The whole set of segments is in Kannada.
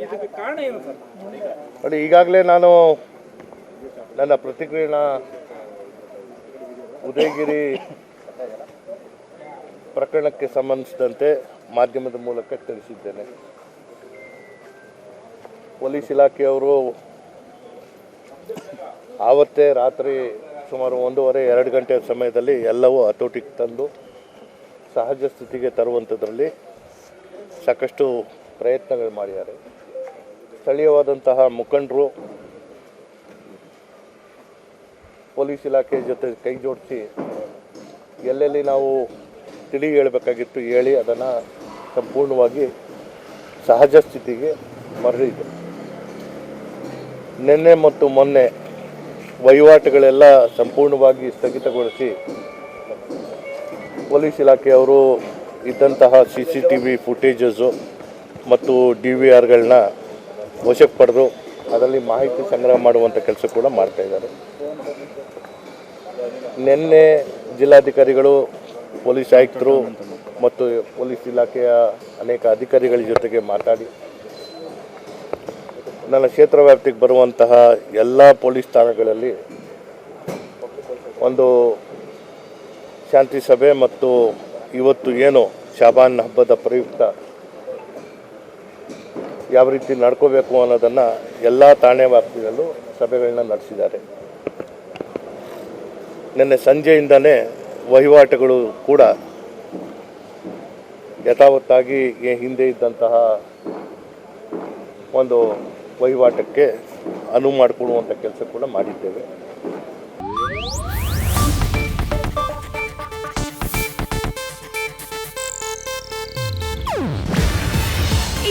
ಇದಕ್ಕೆ ಕಾರಣ ಏನು ಸರ್? ನೋಡಿ, ಈಗಾಗಲೇ ನಾನು ನನ್ನ ಪ್ರತಿಕ್ರಿಯೆನ ಉದಯಗಿರಿ ಪ್ರಕರಣಕ್ಕೆ ಸಂಬಂಧಿಸಿದಂತೆ ಮಾಧ್ಯಮದ ಮೂಲಕ ತಿಳಿಸಿದ್ದೇನೆ. ಪೊಲೀಸ್ ಇಲಾಖೆಯವರು ಆವತ್ತೇ ರಾತ್ರಿ ಸುಮಾರು 1:30-2 ಗಂಟೆ ಸಮಯದಲ್ಲಿ ಎಲ್ಲವೂ ಹತೋಟಿಗೆ ತಂದು ಸಹಜ ಸ್ಥಿತಿಗೆ ತರುವಂಥದ್ರಲ್ಲಿ ಸಾಕಷ್ಟು ಪ್ರಯತ್ನಗಳು ಮಾಡಿದ್ದಾರೆ. ಸ್ಥಳೀಯವಾದಂತಹ ಮುಖಂಡರು ಪೊಲೀಸ್ ಇಲಾಖೆ ಜೊತೆ ಕೈ ಜೋಡಿಸಿ ಎಲ್ಲೆಲ್ಲಿ ನಾವು ತಿಳಿ ಹೇಳಬೇಕಾಗಿತ್ತು ಹೇಳಿ ಅದನ್ನು ಸಂಪೂರ್ಣವಾಗಿ ಸಹಜ ಸ್ಥಿತಿಗೆ ಮರಳಿದೆ. ನಿನ್ನೆ ಮತ್ತು ಮೊನ್ನೆ ವಹಿವಾಟುಗಳೆಲ್ಲ ಸಂಪೂರ್ಣವಾಗಿ ಸ್ಥಗಿತಗೊಳಿಸಿ ಪೊಲೀಸ್ ಇಲಾಖೆಯವರು ಇದ್ದಂತಹ CCTV ಫುಟೇಜಸ್ಸು ಮತ್ತು DVRಗಳನ್ನ ವಶಕ್ಕೆ ಪಡೆದು ಅದರಲ್ಲಿ ಮಾಹಿತಿ ಸಂಗ್ರಹ ಮಾಡುವಂಥ ಕೆಲಸ ಕೂಡ ಮಾಡ್ತಾಯಿದ್ದಾರೆ. ನಿನ್ನೆ ಜಿಲ್ಲಾಧಿಕಾರಿಗಳು, ಪೊಲೀಸ್ ಆಯುಕ್ತರು ಮತ್ತು ಪೊಲೀಸ್ ಇಲಾಖೆಯ ಅನೇಕ ಅಧಿಕಾರಿಗಳ ಜೊತೆಗೆ ಮಾತಾಡಿ ನನ್ನ ಕ್ಷೇತ್ರ ವ್ಯಾಪ್ತಿಗೆ ಬರುವಂತಹ ಎಲ್ಲ ಪೊಲೀಸ್ ಠಾಣೆಗಳಲ್ಲಿ ಒಂದು ಶಾಂತಿ ಸಭೆ ಮತ್ತು ಇವತ್ತು ಏನು ಶಾಬಾನ್ ಹಬ್ಬದ ಪ್ರಯುಕ್ತ ಯಾವ ರೀತಿ ನಡ್ಕೋಬೇಕು ಅನ್ನೋದನ್ನು ಎಲ್ಲ ಠಾಣೆ ವ್ಯಾಪ್ತಿಯಲ್ಲೂ ಸಭೆಗಳನ್ನ ನಡೆಸಿದ್ದಾರೆ. ನಿನ್ನೆ ಸಂಜೆಯಿಂದನೇ ವಹಿವಾಟುಗಳು ಕೂಡ ಯಥಾವತ್ತಾಗಿ ಹಿಂದೆ ಇದ್ದಂತಹ ಒಂದು ವಹಿವಾಟಕ್ಕೆ ಅನುವು ಮಾಡಿಕೊಡುವಂಥ ಕೆಲಸ ಕೂಡ ಮಾಡಿದ್ದೇವೆ.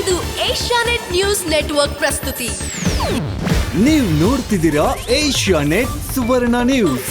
ಇದು ಏಷ್ಯಾನೆಟ್ ನ್ಯೂಸ್ ನೆಟ್ವರ್ಕ್ ಪ್ರಸ್ತುತಿ. ನೀವು ನೋಡ್ತಿದ್ದೀರಾ ಏಷ್ಯಾನೆಟ್ ಸುವರ್ಣ ನ್ಯೂಸ್.